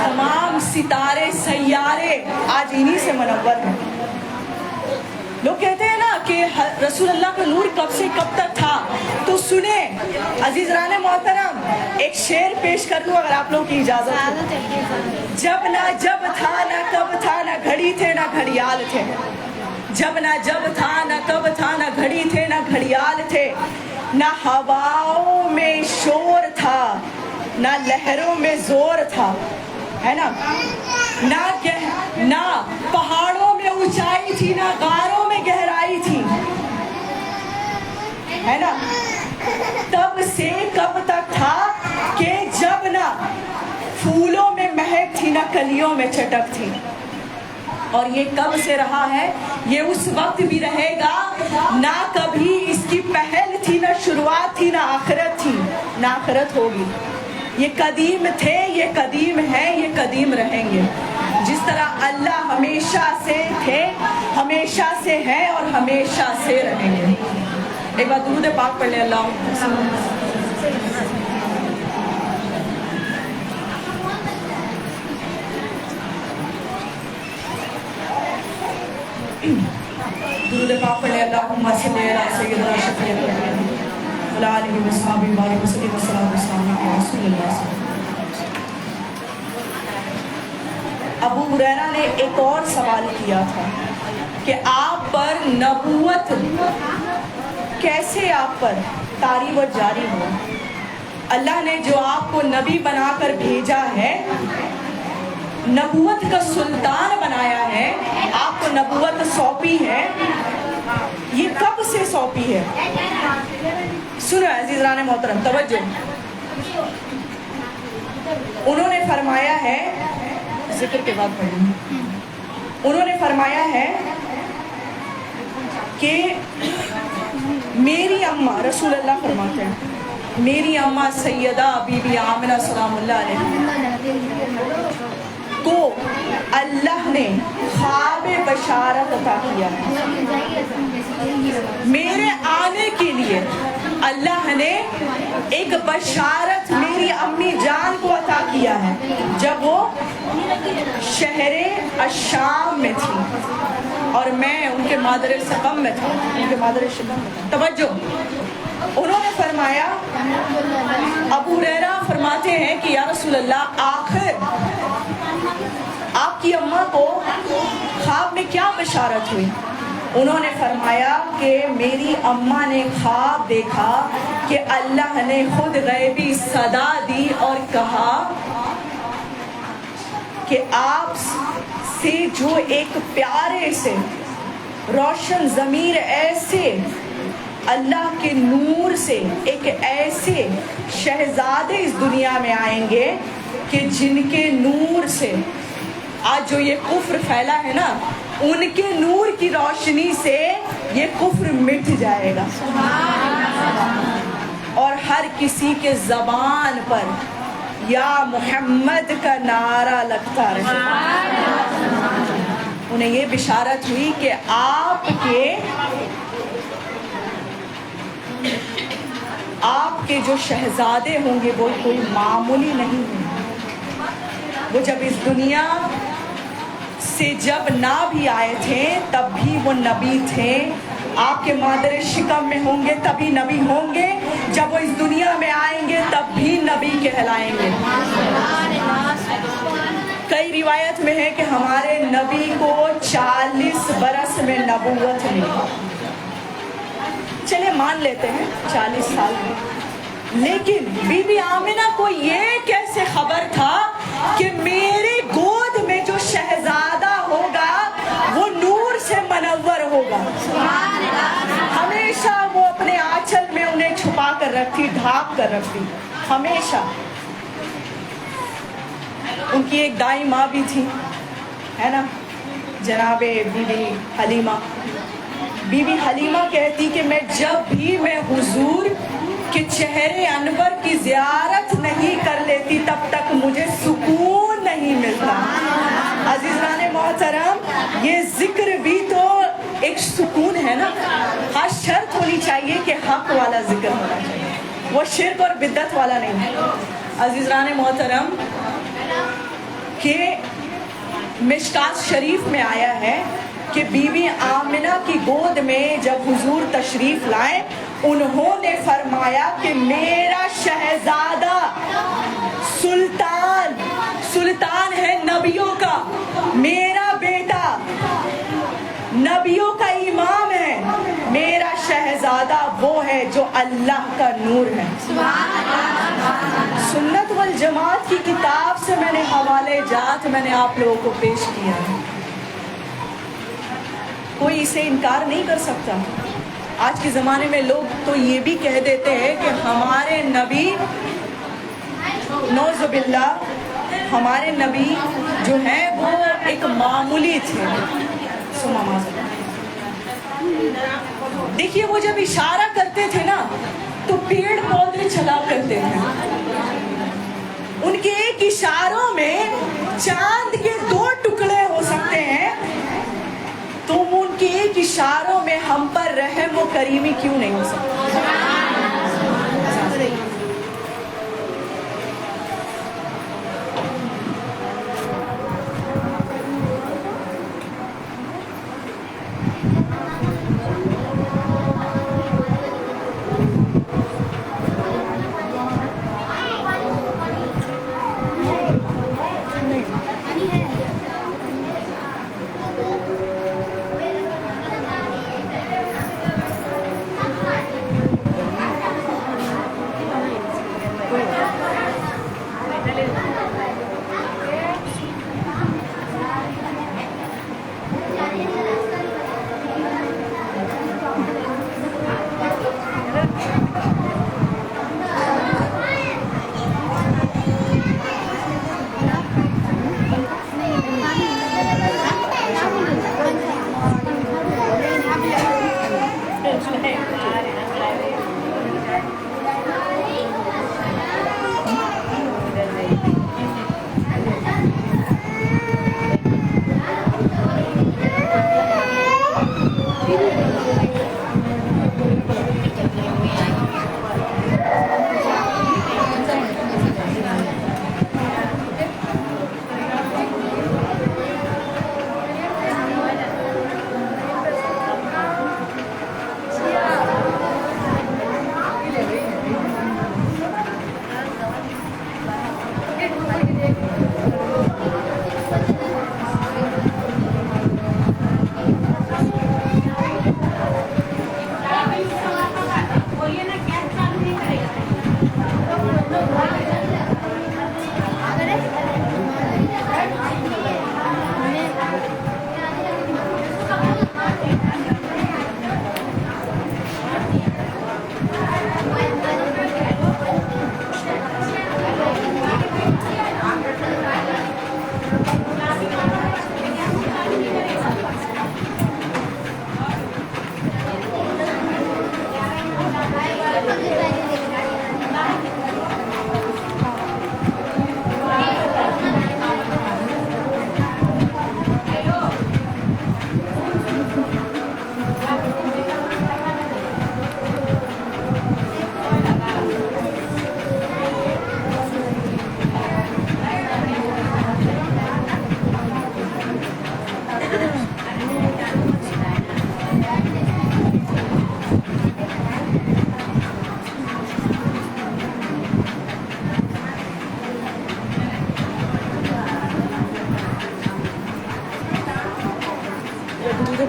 تمام ستارے سیارے آج انہی سے منور ہیں۔ لوگ کہتے ہیں نا کہ رسول اللہ کا نور کب سے کب تک تھا، تو سنیں عزیزان محترم، ایک شعر پیش کر لوں اگر آپ لوگوں کی اجازت ہو۔ جب نہ جب تھا نہ کب تھا، نہ گھڑی تھے نہ گھڑیال تھے، جب نہ جب تھا نہ کب تھا، نہ گھڑی تھے نہ گھڑیال تھے، نہ ہواؤں میں شور تھا نہ لہروں میں زور تھا، ہے نا، نہ پہاڑوں میں اونچائی تھی نہ غاروں میں گہرائی تھی، ہے نا، تب سے کب تک تھا کہ جب نہ پھولوں میں مہک تھی نہ کلیوں میں چٹک تھی، اور یہ کب سے رہا ہے، یہ اس وقت بھی رہے گا. نہ کبھی اس کی پہل تھی، نہ شروعات تھی، نہ آخرت تھی، نہ آخرت ہوگی. یہ قدیم تھے، یہ قدیم ہیں، یہ قدیم رہیں گے. جس طرح اللہ ہمیشہ سے تھے، ہمیشہ سے ہیں اور ہمیشہ سے رہیں گے. ایک بار درود پاک پڑھ لیں. اللہ درود پاک پڑھ لیں. اللہم صلی علی سیدنا شفیع الانبیاء وعلی آلہ وصحبہ وبارک وسلم والصلاۃ والسلام علی رسول اللہ صلی اللہ علیہ وسلم. ابو ہریرہ نے ایک اور سوال کیا تھا کہ آپ پر نبوت کیسے آپ پر طاری و جاری ہو. اللہ نے جو آپ کو نبی بنا کر بھیجا ہے، نبوت کا سلطان بنایا ہے، آپ کو نبوت سونپی ہے، یہ کب سے سونپی ہے؟ سنو عزیزان محترم، توجہ. انہوں نے فرمایا ہے، ذکر کے بعد پڑھیں، انہوں نے فرمایا ہے کہ میری اماں، رسول اللہ فرماتے ہیں، میری اماں سیدہ بی بی آمنہ سلام اللہ علیہ کو اللہ نے خواب بشارت عطا کیا ہے. میرے آنے کے لیے اللہ نے ایک بشارت میری امی جان کو عطا کیا ہے جب وہ شہر الشام میں تھی اور میں ان کے مادر سقم میں تھا. ان کے مادر شقم میں. توجہ، انہوں نے فرمایا، ابو ہریرہ فرماتے ہیں کہ یا رسول اللہ، آخر آپ کی اماں کو خواب میں کیا بشارت ہوئی؟ انہوں نے فرمایا کہ میری اماں نے خواب دیکھا کہ اللہ نے خود غیبی صدا دی اور کہا کہ آپ سے جو ایک پیارے سے روشن ضمیر ایسے اللہ کے نور سے ایک ایسے شہزادے اس دنیا میں آئیں گے کہ جن کے نور سے آج جو یہ کفر پھیلا ہے نا، ان کے نور کی روشنی سے یہ کفر مٹ جائے گا اور ہر کسی کے زبان پر یا محمد کا نعرہ لگتا رہے. انہیں یہ بشارت ہوئی کہ آپ کے جو شہزادے ہوں گے وہ کوئی معمولی نہیں ہوں گے. وہ جب اس دنیا سے جب نہ بھی آئے تھے تب بھی وہ نبی تھے. آپ کے مادر شکم میں ہوں گے تبھی نبی ہوں گے، جب وہ اس دنیا میں آئیں گے تب بھی نبی کہلائیں گے. کئی روایت میں ہے کہ ہمارے نبی کو 40 برس میں نبوت ملی. چلے مان لیتے ہیں 40 سال میں، لیکن بی بی آمنہ کو یہ کیسے خبر تھا کہ میرے گود میں جو شہزادہ ہوگا وہ نور سے منور ہوگا؟ ہمیشہ وہ اپنے آنچل میں انہیں چھپا کر رکھتی، ڈھانپ کر رکھتی ہمیشہ. ان کی ایک دائی ماں بھی تھی، ہے نا، جناب بی بی حلیمہ. بی بی حلیمہ کہتی کہ جب بھی میں حضور کے چہرے انور کی زیارت نہیں کر لیتی تب تک مجھے سکون نہیں ملتا. عزیزان محترم، یہ ذکر بھی تو ایک سکون ہے نا. ہاں، شرط ہونی چاہیے کہ حق والا ذکر ہونا چاہیے، وہ شرک اور بدعت والا نہیں. عزیزان محترم، کہ مشکات شریف میں آیا ہے کہ بی بی آمنہ کی گود میں جب حضور تشریف لائے، انہوں نے فرمایا کہ میرا شہزادہ سلطان ہے نبیوں کا، میرا بیٹا نبیوں کا امام ہے، میرا شہزادہ وہ ہے جو اللہ کا نور ہے. سنت والجماعت کی کتاب سے میں نے حوالے جات میں نے آپ لوگوں کو پیش کیا ہے، کوئی اسے انکار نہیں کر سکتا. آج کے زمانے میں لوگ تو یہ بھی کہہ دیتے ہیں کہ ہمارے نبی نعوذ باللہ ہمارے نبی جو ہیں وہ ایک معمولی تھے. دیکھیے وہ جب اشارہ کرتے تھے نا تو پیڑ پودے چلا کرتے تھے. ان کے ایک اشاروں میں چاند کے 2 ٹکڑے ہو سکتے ہیں. تم ان کے ایک اشاروں میں ہم پر رحم و کریمی کیوں نہیں ہو سکتی؟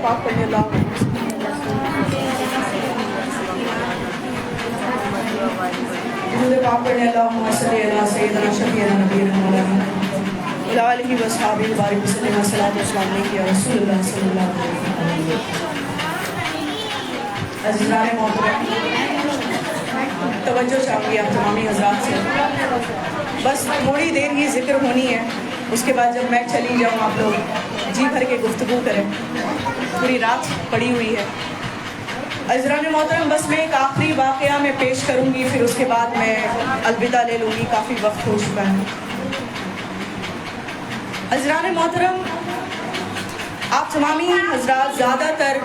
پاک پڑھنے اللہ درود پاک پڑھنے اللہم صلی علی سیدنا شفیعنا نبینا مولانا وعلی آلہ واصحابہ بارک وسلم والصلاۃ والسلام علیک یا رسول اللہ صلی اللہ علیہ وسلم. عزیزان محترم، توجہ چاہوں گی آپ تمامی حضرات سے. بس تھوڑی دیر ہی ذکر ہونی ہے، اس کے بعد جب میں چلی جاؤں آپ لوگ جی بھر کے گفتگو کریں. پوری رات پڑی ہوئی ہے. عزیزان محترم، بس میں ایک آخری واقعہ میں پیش کروں گی، پھر اس کے بعد میں الوداع لے لوں گی، کافی وقت ہو چکا ہے. عزیزان محترم، آپ تمامی حضرات، زیادہ تر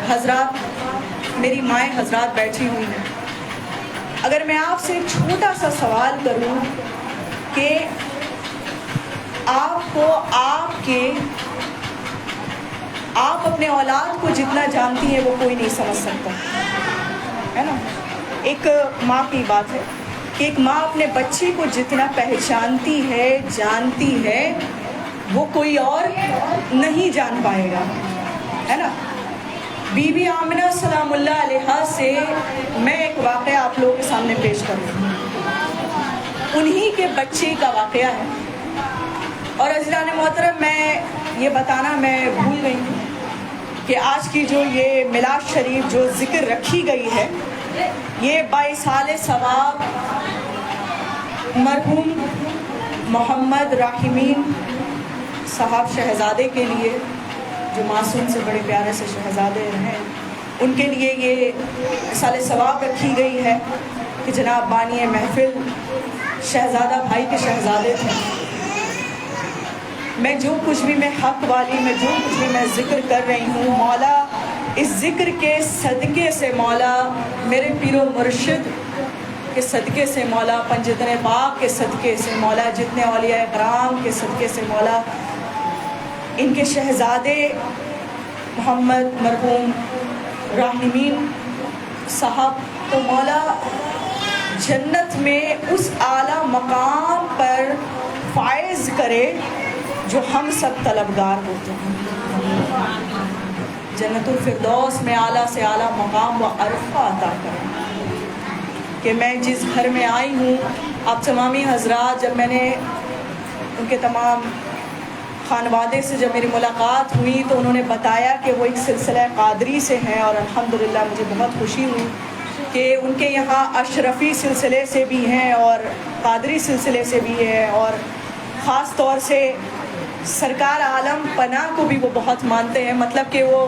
حضرات میری مائیں حضرات بیٹھی ہوئی ہیں. اگر میں آپ سے ایک چھوٹا سا سوال کروں کہ آپ کو آپ اپنے اولاد کو جتنا جانتی ہیں وہ کوئی نہیں سمجھ سکتا ہے نا. ایک ماں کی بات ہے کہ ایک ماں اپنے بچے کو جتنا پہچانتی ہے، جانتی ہے، وہ کوئی اور نہیں جان پائے گا، ہے نا. بی بی آمنہ سلام اللہ علیہا سے میں ایک واقعہ آپ لوگوں کے سامنے پیش کروں. انہی کے بچے کا واقعہ ہے. اور عزیزان محترم، میں یہ بتانا میں بھول گئی ہوں کہ آج کی جو یہ میلاد شریف جو ذکر رکھی گئی ہے، یہ بائیسال ثواب مرحوم محمد راحمین صاحب شہزادے کے لیے، جو معصوم سے بڑے پیارے سے شہزادے ہیں، ان کے لیے یہ سال ثواب رکھی گئی ہے کہ جناب بانی محفل شہزادہ بھائی کے شہزادے تھے۔ میں جو کچھ بھی میں حق والی میں جو کچھ بھی میں ذکر کر رہی ہوں، مولا اس ذکر کے صدقے سے، مولا میرے پیر و مرشد کے صدقے سے، مولا پنجتن پاک کے صدقے سے، مولا جتنے اولیاء اکرام کے صدقے سے، مولا ان کے شہزادے محمد مرحوم راحمین صاحب تو مولا جنت میں اس اعلیٰ مقام پر فائز کرے جو ہم سب طلبگار ہوتے ہیں، جنت الفردوس میں اعلیٰ سے اعلیٰ مقام و عرفہ عطا کرے۔ کہ میں جس گھر میں آئی ہوں، آپ تمامی حضرات، جب میں نے ان کے تمام خانوادے سے جب میری ملاقات ہوئی تو انہوں نے بتایا کہ وہ ایک سلسلہ قادری سے ہیں، اور الحمدللہ مجھے بہت خوشی ہوئی کہ ان کے یہاں اشرفی سلسلے سے بھی ہیں اور قادری سلسلے سے بھی ہے، اور خاص طور سے سرکار عالم پناہ کو بھی وہ بہت مانتے ہیں، مطلب کہ وہ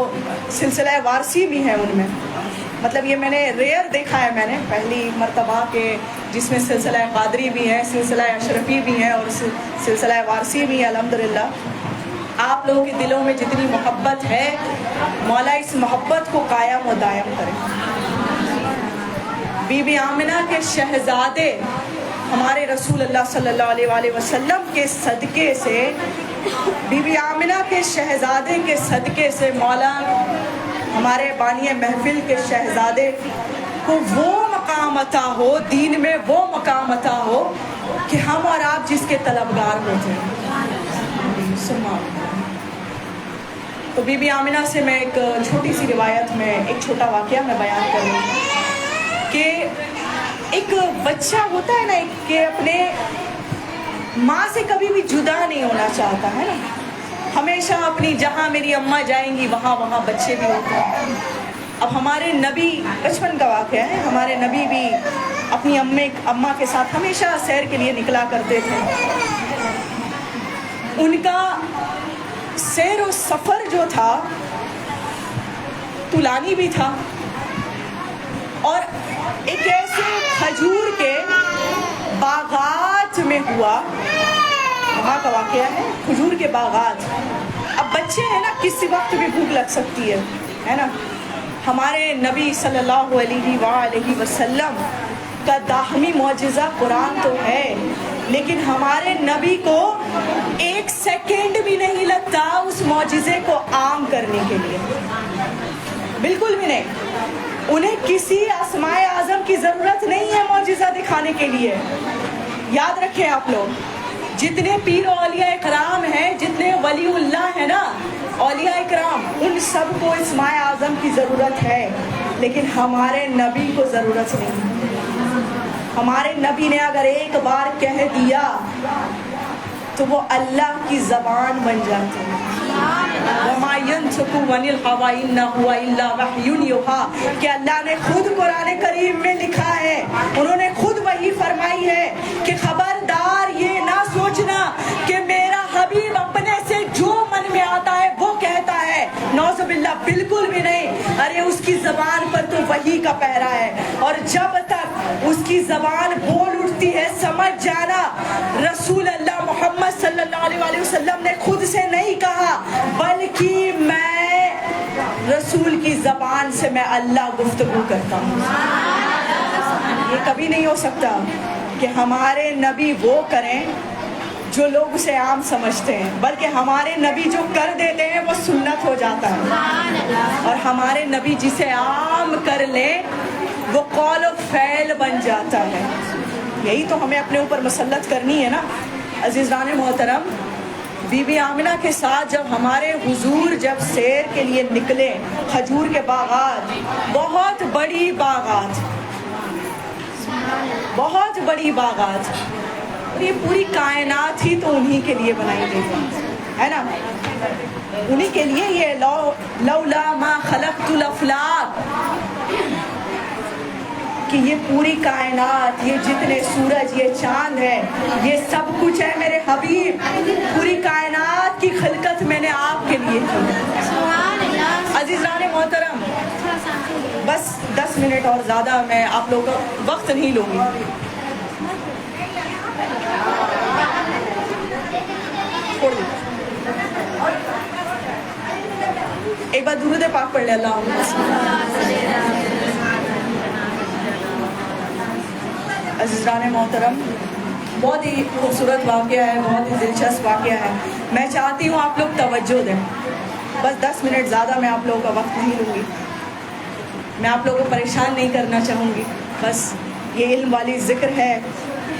سلسلہ وارثی بھی ہیں ان میں، مطلب یہ میں نے ریئر دیکھا ہے، میں نے پہلی مرتبہ کہ جس میں سلسلہ قادری بھی ہے، سلسلہ اشرفی بھی ہے اور سلسلہ وارثی بھی ہے۔ الحمدللہ آپ لوگوں کے دلوں میں جتنی محبت ہے، مولا اس محبت کو قائم و دائم کرے۔ بی بی آمنہ کے شہزادے ہمارے رسول اللہ صلی اللہ علیہ وآلہ وسلم کے صدقے سے، بی بی آمنہ کے شہزادے کے صدقے سے مولا ہمارے بانی محفل کے شہزادے کو وہ مقام عطا ہو، دین میں وہ مقام عطا ہو کہ ہم اور آپ جس کے طلبگار ہوتے ہیں۔ تو بی بی آمنہ سے میں ایک چھوٹی سی روایت میں ایک چھوٹا واقعہ میں بیان کر رہی ہوں کہ ایک بچہ ہوتا ہے نا کہ اپنے ماں سے کبھی بھی جدا نہیں ہونا چاہتا ہے نا، ہمیشہ اپنی جہاں میری اماں جائیں گی وہاں بچے بھی ہوتے ہیں۔ اب ہمارے نبی، بچپن کا واقعہ ہے، ہمارے نبی بھی اپنی اماں کے ساتھ ہمیشہ سیر کے لیے نکلا کرتے تھے۔ ان کا سیر و سفر جو تھا طولانی بھی تھا، اور ایک ایسے کھجور کے باغات میں ہوا، وہاں کا واقعہ ہے کھجور کے باغات۔ اب بچے ہیں نا، کسی وقت بھی بھوک لگ سکتی ہے نا۔ ہمارے نبی صلی اللہ علیہ وآلہ وسلم کا داہمی معجزہ قرآن تو ہے، لیکن ہمارے نبی کو ایک سیکنڈ بھی نہیں لگتا اس معجزے کو عام کرنے کے لیے، بالکل بھی نہیں۔ انہیں کسی اسماء اعظم کی ضرورت نہیں ہے معجزہ دکھانے کے لیے۔ یاد رکھیں آپ لوگ، جتنے پیر و اولیاء اکرام ہیں، جتنے ولی اللہ ہیں نا، اولیاء اکرام، ان سب کو اسماء اعظم کی ضرورت ہے، لیکن ہمارے نبی کو ضرورت نہیں۔ ہمارے نبی نے اگر ایک بار کہہ دیا تو وہ اللہ کی زبان بن جاتی ہے۔ وَمَا يَنْطِقُ عَنِ الْهَوَىٰ إِنْ هُوَ إِلَّا وَحْيٌ يُوحَىٰ، کہ اللہ نے خود قرآن کریم میں لکھا ہے، انہوں نے خود وحی فرمائی ہے کہ خبردار یہ نہ سوچنا کہ میرا حبیب اپنے سے جو من میں آتا ہے وہ کہتا ہے، نعوذ باللہ، بالکل بھی نہیں۔ ارے اس کی زبان پر تو وحی کا پہرا ہے، اور جب تک اس کی زبان بول اٹھتی ہے، سمجھ جانا رسول اللہ محمد صلی اللہ علیہ وآلہ وسلم نے خود سے نہیں کہا، بلکہ میں رسول کی زبان سے میں اللہ گفتگو کرتا ہوں۔ یہ کبھی نہیں ہو سکتا کہ ہمارے نبی وہ کریں جو لوگ اسے عام سمجھتے ہیں، بلکہ ہمارے نبی جو کر دیتے ہیں وہ سنت ہو جاتا ہے، اور ہمارے نبی جسے عام کر لیں وہ قول و فعل بن جاتا ہے۔ یہی تو ہمیں اپنے اوپر مسلط کرنی ہے نا۔ عزیزان محترم، بی بی آمنہ کے ساتھ جب ہمارے حضور جب سیر کے لیے نکلے، کھجور کے باغات، بہت بڑی باغات، بہت بڑی باغات، اور یہ پوری کائنات ہی تو انہی کے لیے بنائی گئی ہے نا، انہی کے لیے یہ لولا ما خلقت الافلاک، کہ یہ پوری کائنات، یہ جتنے سورج، یہ چاند ہے، یہ سب کچھ ہے میرے حبیب، پوری کائنات کی خلقت میں نے آپ کے لیے کی۔ عزیزان محترم، بس 10 منٹ اور زیادہ میں آپ لوگوں کا وقت نہیں لوں گی۔ ایک بار درود پاک پڑھ لے اللہ۔ عزیزان محترم، بہت ہی خوبصورت واقعہ ہے، بہت ہی دلچسپ واقعہ ہے۔ میں چاہتی ہوں آپ لوگ توجہ دیں، بس 10 منٹ زیادہ میں آپ لوگوں کا وقت نہیں لوں گی، میں آپ لوگوں کو پریشان نہیں کرنا چاہوں گی، بس یہ علم والی ذکر ہے۔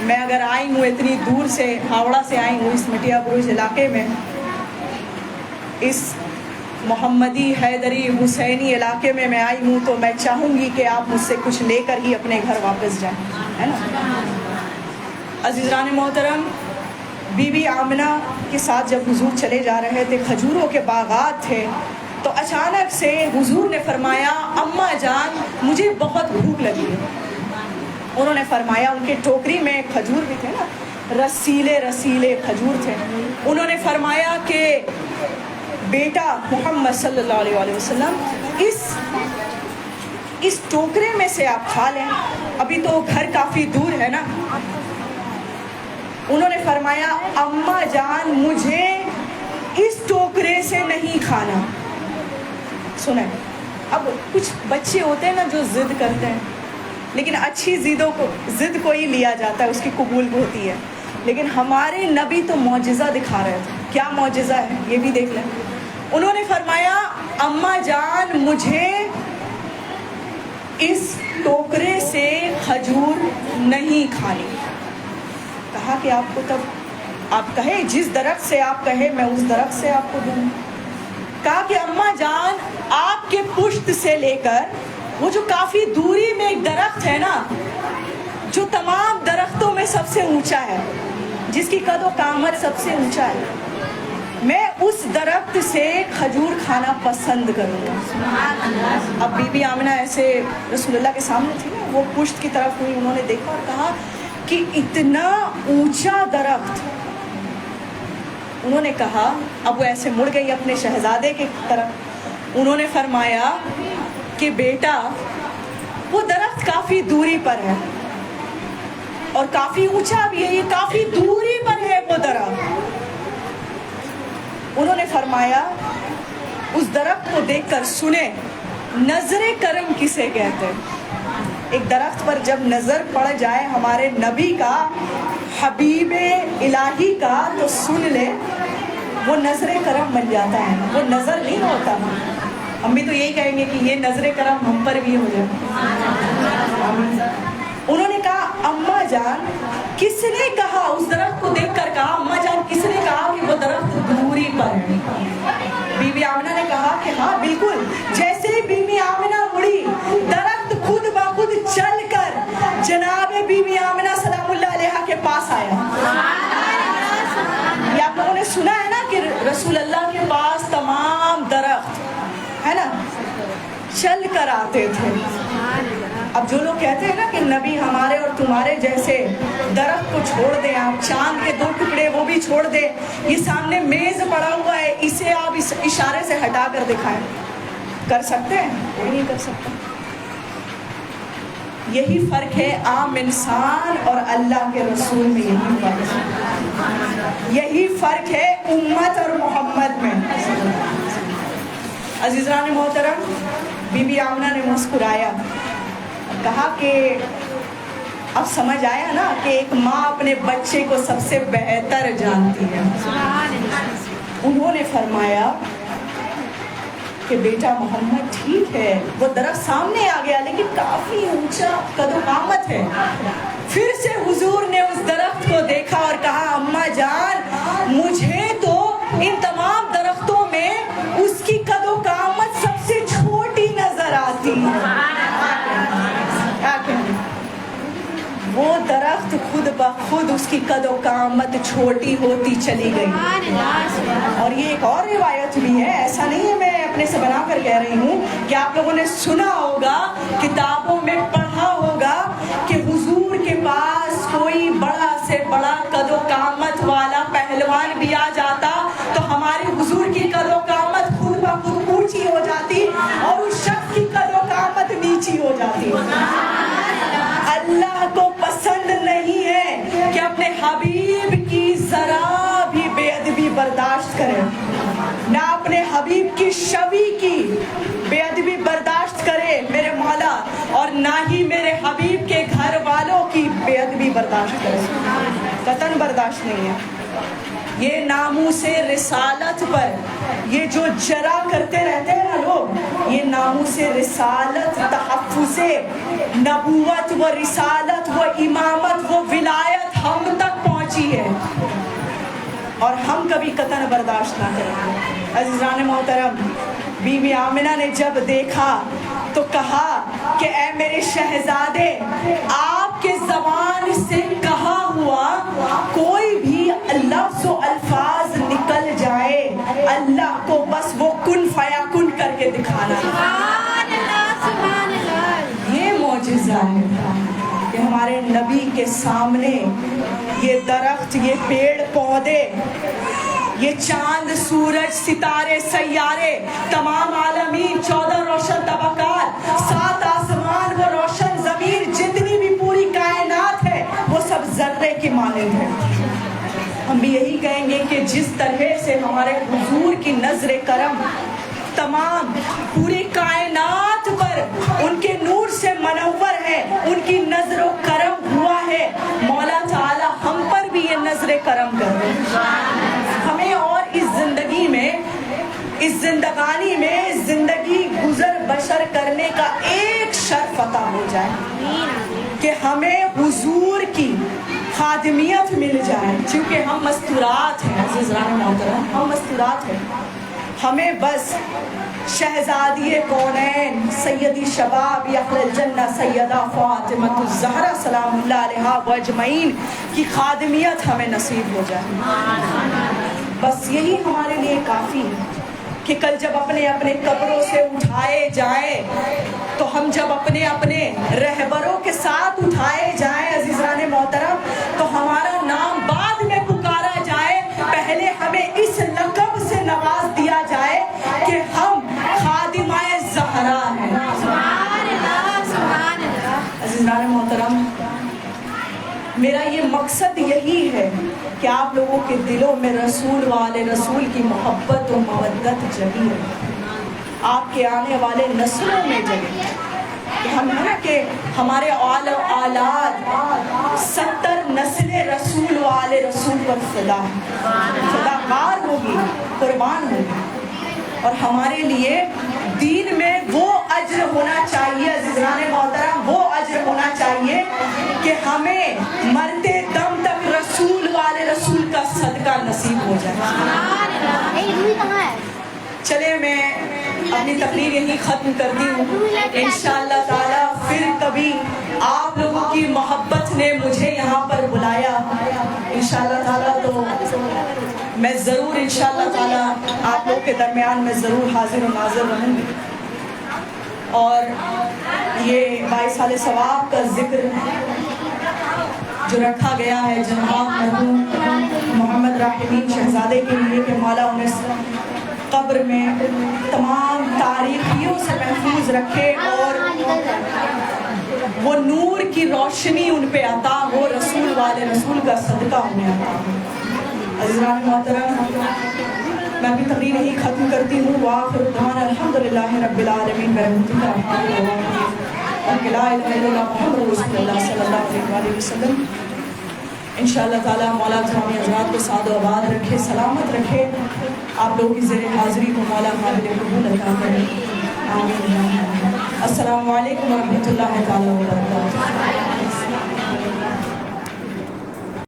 میں اگر آئی ہوں اتنی دور سے، ہاوڑہ سے آئی ہوں، اس مٹیا بروج علاقے میں، اس محمدی حیدری حسینی علاقے میں آئی ہوں، تو میں چاہوں گی کہ آپ مجھ سے کچھ لے کر ہی اپنے گھر واپس جائیں، ہے نا۔ عزیزان محترم، بی بی آمنہ کے ساتھ جب حضور چلے جا رہے تھے، کھجوروں کے باغات تھے، تو اچانک سے حضور نے فرمایا اماں جان مجھے بہت بھوک لگی ہے۔ انہوں نے فرمایا، ان کے ٹوکری میں کھجور بھی تھے نا، رسیلے رسیلے کھجور تھے، انہوں نے فرمایا کہ بیٹا محمد صلی اللہ علیہ وسلم اس ٹوکرے میں سے آپ کھا لیں، ابھی تو گھر کافی دور ہے نا۔ انہوں نے فرمایا اماں جان مجھے اس ٹوکرے سے نہیں کھانا۔ سنیں، اب کچھ بچے ہوتے ہیں نا جو ضد کرتے ہیں، لیکن اچھی ضد کو ہی لیا جاتا ہے، اس کی قبول ہوتی ہے، لیکن ہمارے نبی تو معجزہ دکھا رہے تھے۔ کیا معجزہ ہے یہ بھی دیکھ لیں۔ انہوں نے فرمایا اماں جان مجھے اس ٹوکرے سے کھجور نہیں کھانی۔ کہا کہ آپ کو تب آپ کہیں جس درخت سے آپ کہیں میں اس درخت سے آپ کو دوں۔ کہا کہ اماں جان آپ کے پشت سے لے کر وہ جو کافی دوری میں ایک درخت ہے نا، جو تمام درختوں میں سب سے اونچا ہے، جس کی قد و قامت سب سے اونچا ہے، میں اس درخت سے کھجور کھانا پسند کروں گا۔ اب بی بی آمنہ ایسے رسول اللہ کے سامنے تھی نا، وہ پشت کی طرف ہوئی، انہوں نے دیکھا اور کہا کہ اتنا اونچا درخت۔ انہوں نے کہا، اب وہ ایسے مڑ گئی اپنے شہزادے کی طرف، انہوں نے فرمایا کہ بیٹا وہ درخت کافی دوری پر ہے اور کافی اونچا بھی ہے، یہ کافی دوری پر ہے وہ درخت۔ انہوں نے فرمایا اس درخت کو دیکھ کر سنیں نظر کرم کسے کہتے ہیں۔ ایک درخت پر جب نظر پڑ جائے ہمارے نبی کا، حبیب الہی کا، تو سن لے وہ نظر کرم بن جاتا ہے، وہ نظر نہیں ہوتا۔ ہم بھی تو یہی کہیں گے کہ یہ نظر کرم ہم پر بھی ہو جائے۔ انہوں نے کہا اماں جان کس نے کہا، اس درخت کو دیکھ کر کہا اماں جان کس نے کہا کہ وہ درخت دوری پر ہے؟ بی بی آمنہ نے کہا کہ ہاں بالکل۔ جیسے ہی بی بی آمنہ مڑی، درخت خود بخود چل کر جناب بی بی آمنہ سلام اللہ علیہا کے پاس آیا۔ یہ آپ لوگوں نے سنا ہے نا کہ رسول اللہ کے پاس تمام درخت ہے نا چل کر آتے تھے۔ اب جو لوگ کہتے ہیں نا کہ نبی ہمارے اور تمہارے جیسے، درخت کو چھوڑ دیں آپ، چاند کے 2 ٹکڑے وہ بھی چھوڑ دیں، یہ سامنے میز پڑا ہوا ہے، اسے آپ اس اشارے سے ہٹا کر دکھائیں، کر سکتے ہیں؟ کوئی نہیں کر سکتا۔ یہی فرق ہے عام انسان اور اللہ کے رسول میں، یہی فرق ہے، یہی فرق ہے امت اور محمد میں۔ عزیزان محترم، بی بی آمنہ نے مسکرایا، کہا کہ اب سمجھ آیا نا کہ ایک ماں اپنے بچے کو سب سے بہتر جانتی ہے۔ انہوں نے فرمایا کہ بیٹا محمد ٹھیک ہے، وہ درخت سامنے آ گیا لیکن کافی اونچا قد و قامت ہے۔ پھر سے حضور نے اس درخت کو دیکھا اور کہا اماں جان مجھے تو ان تمام درختوں میں اس کی قد و قامت سب سے چھوٹی نظر آتی ہے۔ وہ درخت خود بخود اس کی قد و قامت چھوٹی ہوتی چلی گئی۔ اور یہ ایک اور روایت بھی ہے، ایسا نہیں ہے میں اپنے سے بنا کر کہہ رہی ہوں، کہ آپ لوگوں نے سنا ہوگا، کتابوں میں پڑھا ہوگا کہ حضور کے پاس کوئی بڑا سے بڑا قد و قامت والا پہلوان بھی آ جاتا تو ہمارے حضور کی قد و قامت خود بخود اونچی ہو جاتی اور اس شخص کی قد و قامت نیچی ہو جاتی. اللہ کو پسند نہیں ہے کہ اپنے حبیب کی ذرا بھی بے ادبی برداشت کرے, نہ اپنے حبیب کی شوی کی بے ادبی برداشت کرے میرے مولا, اور نہ ہی میرے حبیب کے گھر والوں کی بے ادبی برداشت کرے, قطعاً برداشت نہیں ہے. یہ ناموس رسالت پر یہ جو جرا کرتے رہتے ہیں نا لوگ, یہ ناموس رسالت, تحفظ نبوت و رسالت و امامت و ولایت ہم تک پہنچی ہے اور ہم کبھی قطعاً برداشت نہ کریں. عزیزان محترم, بی بی آمنہ نے جب دیکھا تو کہا کہ اے میرے شہزادے, آپ کے زبان سے کہا ہوا کوئی بھی لفظ و الفاظ نکل جائے, اللہ کو بس وہ کن فیاکن کر کے دکھانا. سبحان اللہ, سبحان اللہ. یہ معجزہ ہے کہ ہمارے نبی کے سامنے یہ درخت, یہ پیڑ پودے, یہ چاند سورج ستارے سیارے, تمام عالمین, 14 روشن طبقات, 7 آسمان و روشن زمین, جتنی بھی پوری کائنات ہے وہ سب ذرے کی مانند ہے. ہم بھی یہی کہیں گے کہ جس طرح سے ہمارے حضور کی نظر کرم تمام پوری کائنات پر ان کے نور سے منور ہے, ان کی نظر و کرم ہوا ہے, مولا تعالی ہم پر بھی یہ نظر کرم کر دے. ہمیں اور اس زندگی میں, اس زندگانی میں زندگی گزر بسر کرنے کا ایک شرف عطا ہو جائے کہ ہمیں حضور کی خادمیت مل جائے, چونکہ ہم مستورات ہیں. عزیزان محترم, ہم مستورات ہیں. ہمیں بس شہزادی کونین سیدی شباب اہل الجنہ سیدہ فاطمہ الزہرا سلام اللہ علیہا و اجمعین کی خادمیت ہمیں نصیب ہو جائے. بس یہی ہمارے لیے کافی ہے کہ کل جب اپنے اپنے قبروں سے اٹھائے جائیں تو ہم جب اپنے اپنے رہبروں کے ساتھ اٹھائے جائیں عزیزان محترم, تو ہمارا نام بعد میں پکارا جائے, پہلے ہمیں اس لقب سے نواز دیا جائے کہ ہم خادمہ زہرا ہیں. سبحان اللہ, سبحان اللہ. عزیزان محترم, میرا یہ مقصد یہی ہے کہ آپ لوگوں کے دلوں میں رسول والے رسول کی محبت و مودت جگی ہے, آپ کے آنے والے نسلوں میں جگے. ہم ہے نا کہ ہمارے اولاد 70 نسل رسول والے رسول پر فداکار ہوگی, قربان ہوگی, اور ہمارے لیے دین میں وہ اجر ہونا چاہیے عزیزان محترم, وہ اجر ہونا چاہیے کہ ہمیں مرتے دم تک رسول والے رسول کا صدقہ نصیب ہو جائے. چلے میں اپنی تقریر یہیں ختم کرتی ہوں. انشاءاللہ تعالی پھر کبھی آپ لوگوں کی محبت نے مجھے یہاں پر بلایا انشاءاللہ تعالی تو میں ضرور انشاءاللہ تعالی آپ لوگ کے درمیان میں ضرور حاضر و ناظر رہوں گی. اور یہ 22 سال ثواب کا ذکر جو رکھا گیا ہے جناب مرحوم محمد راحمین شہزادے کے لیے کہ مولا انہیں قبر میں تمام تاریخیوں سے محفوظ رکھے اور وہ نور کی روشنی ان پہ عطا ہو, رسول والے رسول کا صدقہ انہیں عطا ہو. عزیزان محترم, میں اپنی تقریر یہی ختم کرتی ہوں. وآخر دعوانا الحمدللہ رب العالمین برحمتک اور لا الہ الا اللہ محمد رسول اللہ صلی اللہ علیہ وسلم. انشاءاللہ تعالی مولا تمامی حضرات کو سعد و آباد رکھے, سلامت رکھے, آپ لوگوں کی زیر حاضری کو مولا قابل قبول عطا کرے. آمین. السلام علیکم ورحمۃ اللہ تعالی وبرکاتہ.